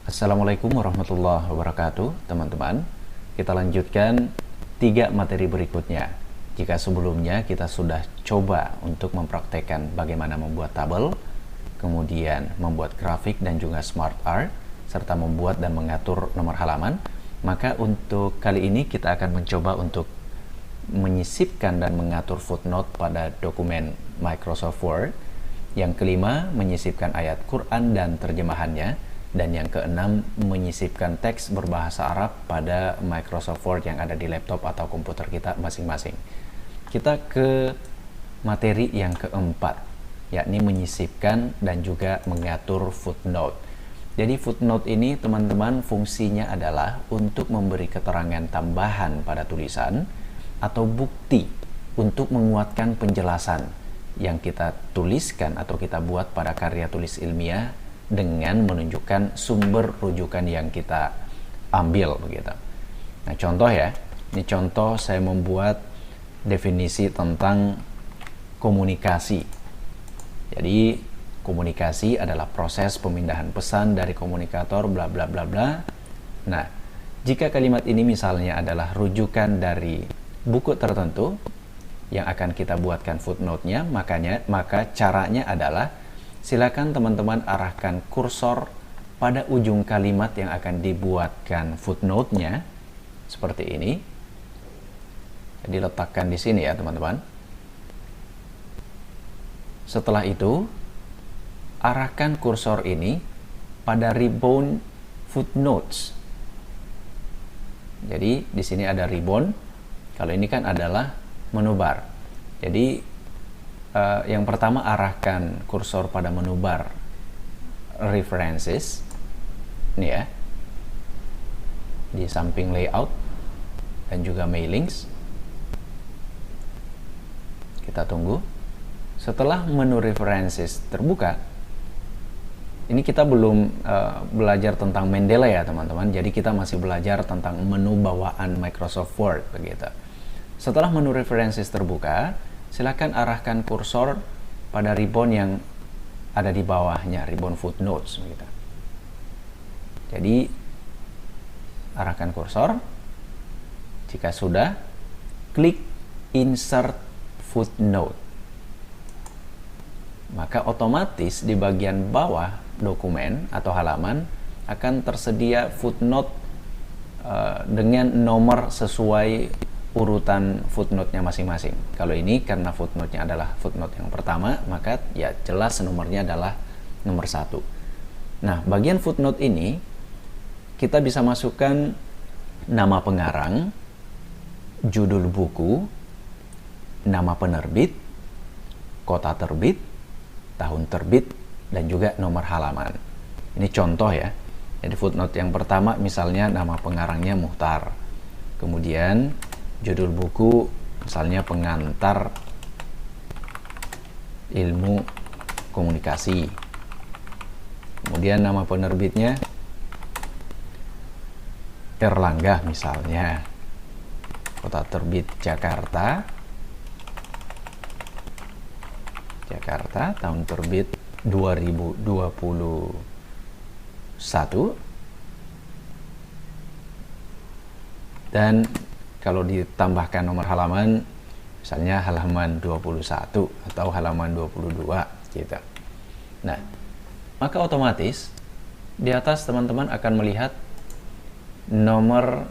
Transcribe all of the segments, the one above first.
Assalamualaikum warahmatullahi wabarakatuh, teman-teman. Kita lanjutkan 3 materi berikutnya. Jika sebelumnya kita sudah coba untuk mempraktekkan bagaimana membuat tabel, kemudian membuat grafik dan juga smart art, serta membuat dan mengatur nomor halaman, maka untuk kali ini kita akan mencoba untuk menyisipkan dan mengatur footnote pada dokumen Microsoft Word. Yang kelima, menyisipkan ayat Quran dan terjemahannya. Dan yang keenam, menyisipkan teks berbahasa Arab pada Microsoft Word yang ada di laptop atau komputer kita masing-masing. Kita ke materi yang keempat, yakni menyisipkan dan juga mengatur footnote. Jadi footnote ini, teman-teman, fungsinya adalah untuk memberi keterangan tambahan pada tulisan atau bukti untuk menguatkan penjelasan yang kita tuliskan atau kita buat pada karya tulis ilmiah dengan menunjukkan sumber rujukan yang kita ambil begitu. Nah, contoh ya. Ini contoh saya membuat definisi tentang komunikasi. Jadi, komunikasi adalah proses pemindahan pesan dari komunikator bla bla bla bla. Nah, jika kalimat ini misalnya adalah rujukan dari buku tertentu yang akan kita buatkan footnote-nya, maka caranya adalah silakan teman-teman arahkan kursor pada ujung kalimat yang akan dibuatkan footnote-nya seperti ini. Jadi letakkan di sini ya, teman-teman. Setelah itu, arahkan kursor ini pada ribbon footnotes. Jadi di sini ada ribbon. Kalau ini kan adalah menu bar. Jadi yang pertama, arahkan kursor pada menu bar references. Ini ya. Di samping layout dan juga mailings. Kita tunggu. Setelah menu references terbuka, ini kita belum belajar tentang Mendeley ya, teman-teman. Jadi kita masih belajar tentang menu bawaan Microsoft Word begitu. Setelah menu references terbuka, silakan arahkan kursor pada ribbon yang ada di bawahnya, ribbon footnotes begitu. Jadi arahkan kursor. Jika sudah, klik insert footnote. Maka otomatis di bagian bawah dokumen atau halaman akan tersedia footnote dengan nomor sesuai urutan footnote-nya masing-masing. Kalau ini karena footnote-nya adalah footnote yang pertama, maka ya jelas nomornya adalah nomor 1. Nah, bagian footnote ini kita bisa masukkan nama pengarang, judul buku, nama penerbit, kota terbit, tahun terbit, dan juga nomor halaman. Ini contoh ya. Jadi footnote yang pertama misalnya nama pengarangnya Muhtar. Kemudian judul buku misalnya Pengantar Ilmu Komunikasi. Kemudian nama penerbitnya Erlangga misalnya. Kota terbit Jakarta. Jakarta, tahun terbit 2021. Dan kalau ditambahkan nomor halaman, misalnya halaman 21 atau halaman 22 gitu. Nah, maka otomatis di atas teman-teman akan melihat nomor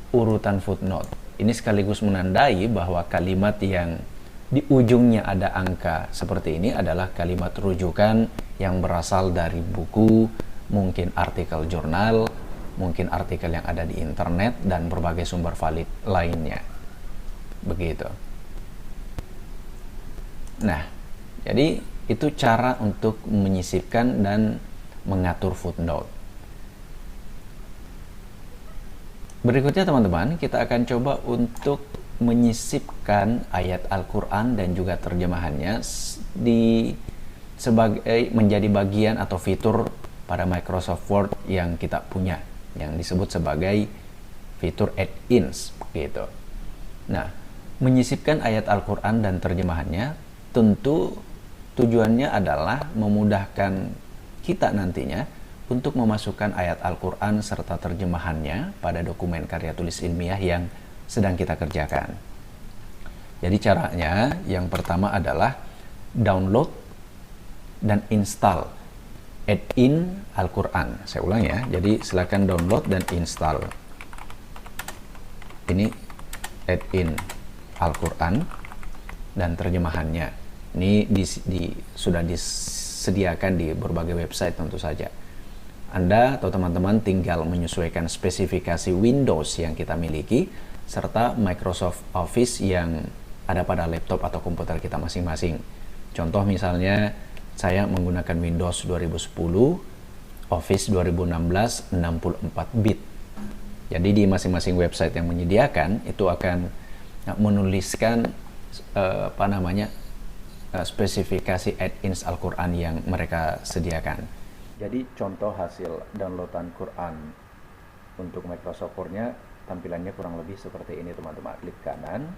urutan footnote. Ini sekaligus menandai bahwa kalimat yang di ujungnya ada angka seperti ini adalah kalimat rujukan yang berasal dari buku, mungkin artikel jurnal, mungkin artikel yang ada di internet, dan berbagai sumber valid lainnya. Begitu. Nah, jadi itu cara untuk menyisipkan dan mengatur footnote. Berikutnya teman-teman, kita akan coba untuk menyisipkan ayat Al-Quran dan juga terjemahannya menjadi bagian atau fitur pada Microsoft Word yang kita punya, yang disebut sebagai fitur add-ins gitu. Nah, menyisipkan ayat Al-Quran dan terjemahannya tentu tujuannya adalah memudahkan kita nantinya untuk memasukkan ayat Al-Quran serta terjemahannya pada dokumen karya tulis ilmiah yang sedang kita kerjakan. Jadi caranya yang pertama adalah download dan install add-in Al-Quran. Saya ulang ya, jadi silakan download dan install. Ini add-in Al-Quran dan terjemahannya. Ini sudah disediakan di berbagai website tentu saja. Anda atau teman-teman tinggal menyesuaikan spesifikasi Windows yang kita miliki serta Microsoft Office yang ada pada laptop atau komputer kita masing-masing. Contoh misalnya saya menggunakan Windows 2010, Office 2016 64 bit. Jadi di masing-masing website yang menyediakan itu akan menuliskan spesifikasi add-ins Al-Quran yang mereka sediakan. Jadi contoh hasil downloadan Quran untuk Microsoft Word-nya tampilannya kurang lebih seperti ini teman-teman. Klik kanan,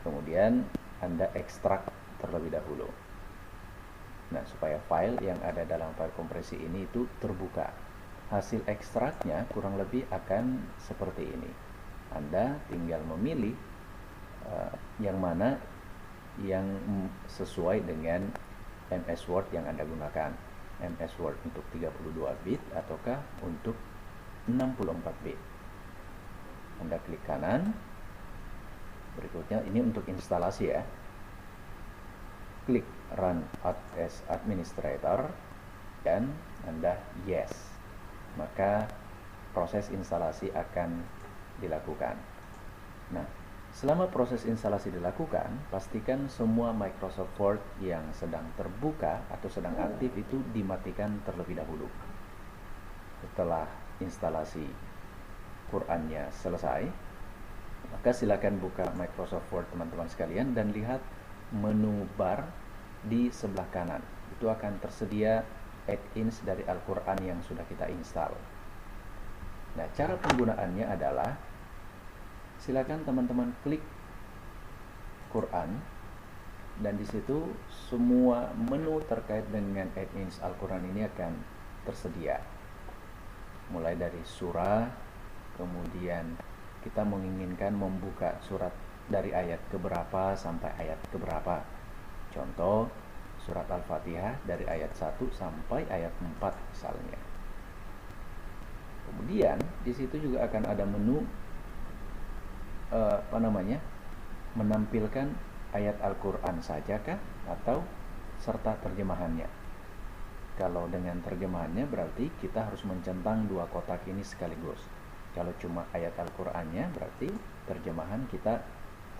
kemudian Anda ekstrak terlebih dahulu. Nah, supaya file yang ada dalam file kompresi ini itu terbuka. Hasil ekstraknya kurang lebih akan seperti ini. Anda tinggal memilih yang mana yang sesuai dengan MS Word yang Anda gunakan. MS Word untuk 32 bit ataukah untuk 64 bit. Anda klik kanan. Berikutnya ini untuk instalasi ya. Klik Run as Administrator dan Anda yes. Maka proses instalasi akan dilakukan. Nah, selama proses instalasi dilakukan, pastikan semua Microsoft Word yang sedang terbuka atau sedang aktif itu dimatikan terlebih dahulu. Setelah instalasi Qurannya selesai, maka silakan buka Microsoft Word teman-teman sekalian dan lihat menu bar di sebelah kanan. Itu akan tersedia add-ins dari Al-Quran yang sudah kita install. Nah, cara penggunaannya adalah silakan teman-teman klik Quran dan di situ semua menu terkait dengan add-ins Al-Quran ini akan tersedia. Mulai dari surah, kemudian kita menginginkan membuka surat dari ayat keberapa sampai ayat keberapa. Contoh surat Al-Fatihah dari ayat 1 sampai ayat 4 misalnya. Kemudian di situ juga akan ada menu menampilkan ayat Al-Quran sajakah atau serta terjemahannya. Kalau dengan terjemahannya berarti kita harus mencentang dua kotak ini sekaligus. Kalau cuma ayat Al-Qurannya berarti terjemahan kita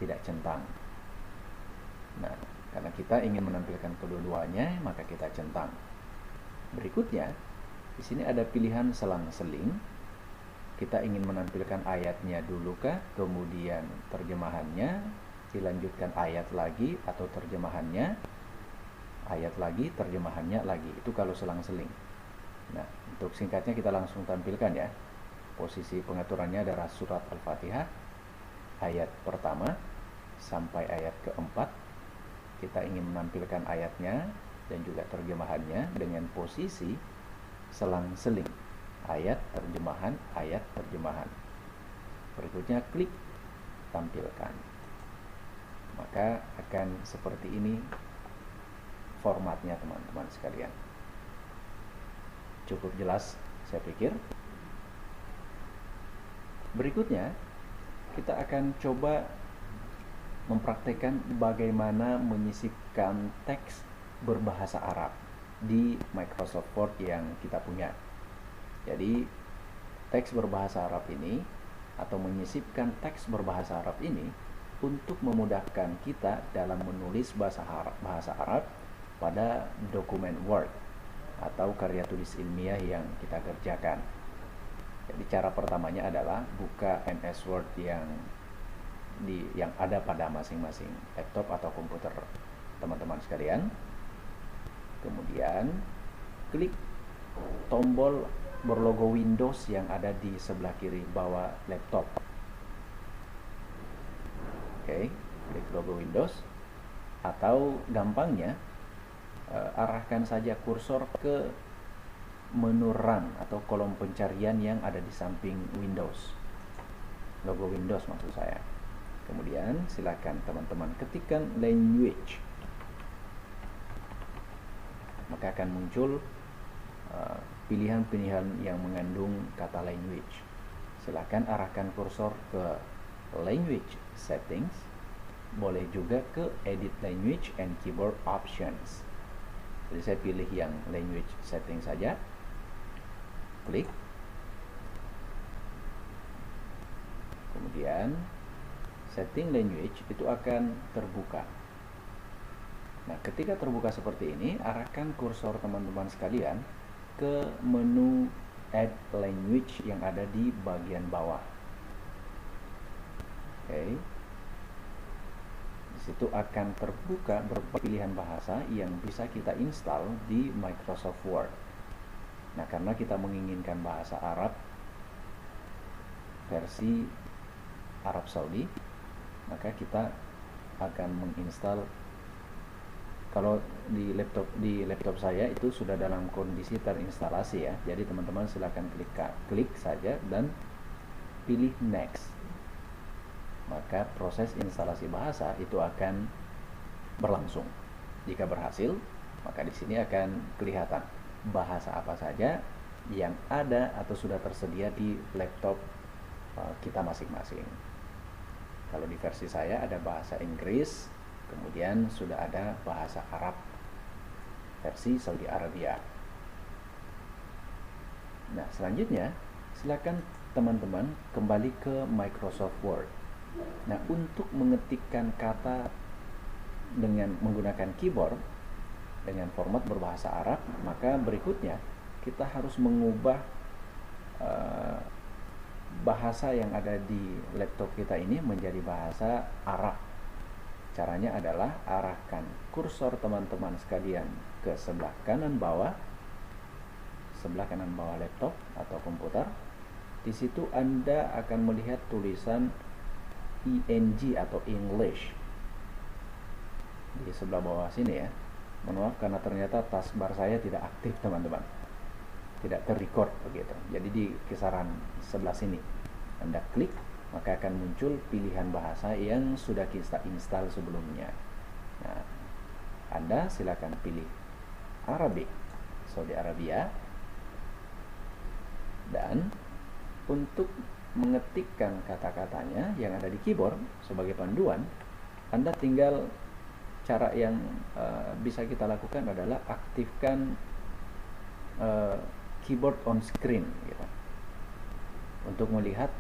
tidak centang. Nah, karena kita ingin menampilkan kedua-duanya, maka kita centang. Berikutnya, di sini ada pilihan selang-seling. Kita ingin menampilkan ayatnya dulu kah, kemudian terjemahannya, dilanjutkan ayat lagi atau terjemahannya, ayat lagi, terjemahannya lagi. Itu kalau selang-seling. Nah, untuk singkatnya kita langsung tampilkan ya. Posisi pengaturannya adalah surat Al-Fatihah, ayat pertama sampai ayat keempat. Kita ingin menampilkan ayatnya dan juga terjemahannya dengan posisi selang-seling. Ayat, terjemahan, ayat, terjemahan. Berikutnya klik tampilkan. Maka akan seperti ini formatnya teman-teman sekalian. Cukup jelas saya pikir. Berikutnya kita akan coba mempraktekkan bagaimana menyisipkan teks berbahasa Arab di Microsoft Word yang kita punya. Jadi teks berbahasa Arab ini atau menyisipkan teks berbahasa Arab ini untuk memudahkan kita dalam menulis bahasa Arab pada dokumen Word atau karya tulis ilmiah yang kita kerjakan. Jadi cara pertamanya adalah buka MS Word yang ada pada masing-masing laptop atau komputer teman-teman sekalian. Kemudian klik tombol berlogo Windows yang ada di sebelah kiri bawah laptop. Oke, klik logo Windows, atau gampangnya arahkan saja kursor ke menu Run atau kolom pencarian yang ada di samping Windows, logo Windows maksud saya. Kemudian silakan teman-teman ketikkan language, maka akan muncul pilihan-pilihan yang mengandung kata language. Silakan arahkan kursor ke language settings, boleh juga ke edit language and keyboard options. Jadi saya pilih yang language setting saja, klik, kemudian setting language itu akan terbuka. Nah, ketika terbuka seperti ini, arahkan kursor teman-teman sekalian ke menu add language yang ada di bagian bawah. Oke. Di situ akan terbuka beberapa pilihan bahasa yang bisa kita install di Microsoft Word. Nah, karena kita menginginkan bahasa Arab versi Arab Saudi, maka kita akan menginstal. Kalau di laptop saya itu sudah dalam kondisi terinstalasi ya. Jadi teman-teman silakan klik saja dan pilih next. Maka proses instalasi bahasa itu akan berlangsung. Jika berhasil, maka di sini akan kelihatan bahasa apa saja yang ada atau sudah tersedia di laptop kita masing-masing. Kalau di versi saya ada bahasa Inggris, kemudian sudah ada bahasa Arab versi Saudi Arabia. Nah, selanjutnya silakan teman-teman kembali ke Microsoft Word. Nah, untuk mengetikkan kata dengan menggunakan keyboard dengan format berbahasa Arab, maka berikutnya kita harus mengubah bahasa yang ada di laptop kita ini menjadi bahasa Arab. Caranya adalah arahkan kursor teman-teman sekalian ke sebelah kanan bawah laptop atau komputer. Di situ Anda akan melihat tulisan ENG atau English di sebelah bawah sini ya. Mohon maaf karena ternyata taskbar saya tidak aktif teman-teman, tidak terrecord begitu. Jadi di kisaran sebelah sini Anda klik, maka akan muncul pilihan bahasa yang sudah kita install sebelumnya. Nah, Anda silakan pilih Arabic Saudi Arabia, dan untuk mengetikkan kata-katanya yang ada di keyboard sebagai panduan, Anda tinggal cara yang bisa kita lakukan adalah aktifkan keyboard on screen gitu. Untuk melihat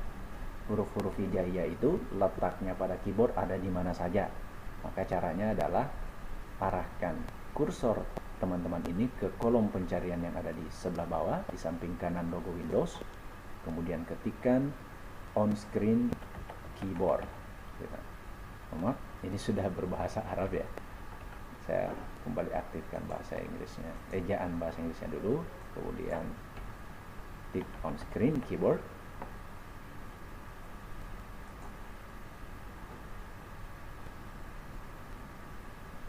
huruf-huruf hijaiyah itu letaknya pada keyboard ada di mana saja. Maka caranya adalah arahkan kursor teman-teman ini ke kolom pencarian yang ada di sebelah bawah di samping kanan logo Windows, kemudian ketikkan on screen keyboard gitu. Maaf, ini sudah berbahasa Arab ya. Saya kembali aktifkan bahasa Inggrisnya, ejaan bahasa Inggrisnya dulu, kemudian klik on screen keyboard.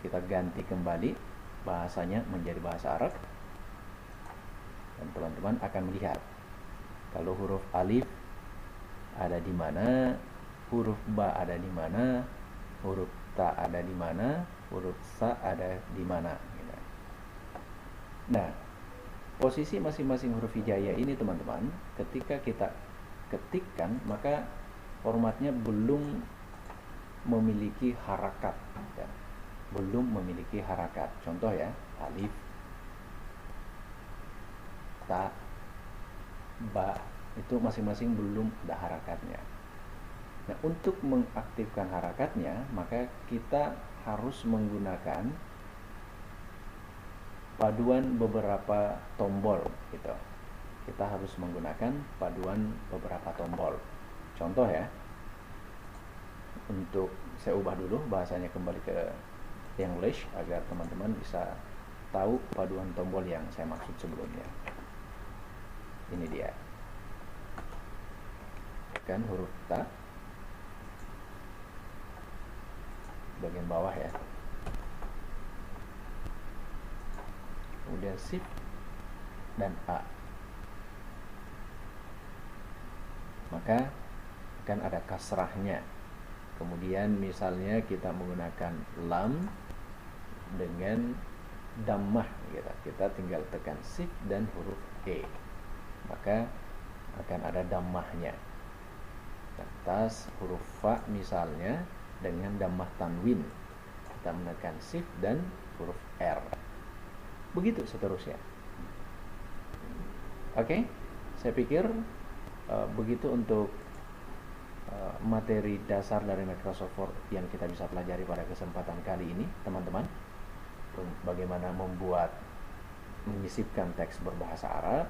Kita ganti kembali bahasanya menjadi bahasa Arab, dan teman-teman akan melihat kalau huruf alif ada di mana, huruf ba ada di mana, huruf ta ada di mana, huruf sa ada di mana. Nah, posisi masing-masing huruf hijaiyah ini teman-teman, ketika kita ketikkan, maka formatnya belum memiliki harakat ya. Belum memiliki harakat. Contoh ya, alif, ta, ba, itu masing-masing belum ada harakatnya. Nah, untuk mengaktifkan harakatnya, maka kita harus menggunakan paduan beberapa tombol gitu. Kita harus menggunakan paduan beberapa tombol. Contoh ya, untuk saya ubah dulu bahasanya kembali ke English agar teman-teman bisa tahu paduan tombol yang saya maksud sebelumnya. Ini dia. Kan huruf ta bagian bawah ya. kemudian sif dan a, maka akan ada kasrahnya. Kemudian misalnya kita menggunakan lam dengan dammah, kita tinggal tekan sif dan huruf e, maka akan ada dammahnya. Atas huruf fa misalnya dengan dammah tanwin, kita menekan sif dan huruf r, begitu seterusnya. Oke, saya pikir begitu untuk materi dasar dari Microsoft Word yang kita bisa pelajari pada kesempatan kali ini, teman-teman. Bagaimana menyisipkan teks berbahasa Arab,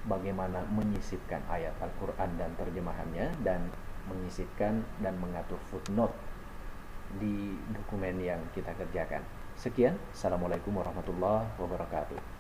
bagaimana menyisipkan ayat Al-Quran dan terjemahannya, dan menyisipkan dan mengatur footnote di dokumen yang kita kerjakan. Sekian, Assalamualaikum warahmatullahi wabarakatuh.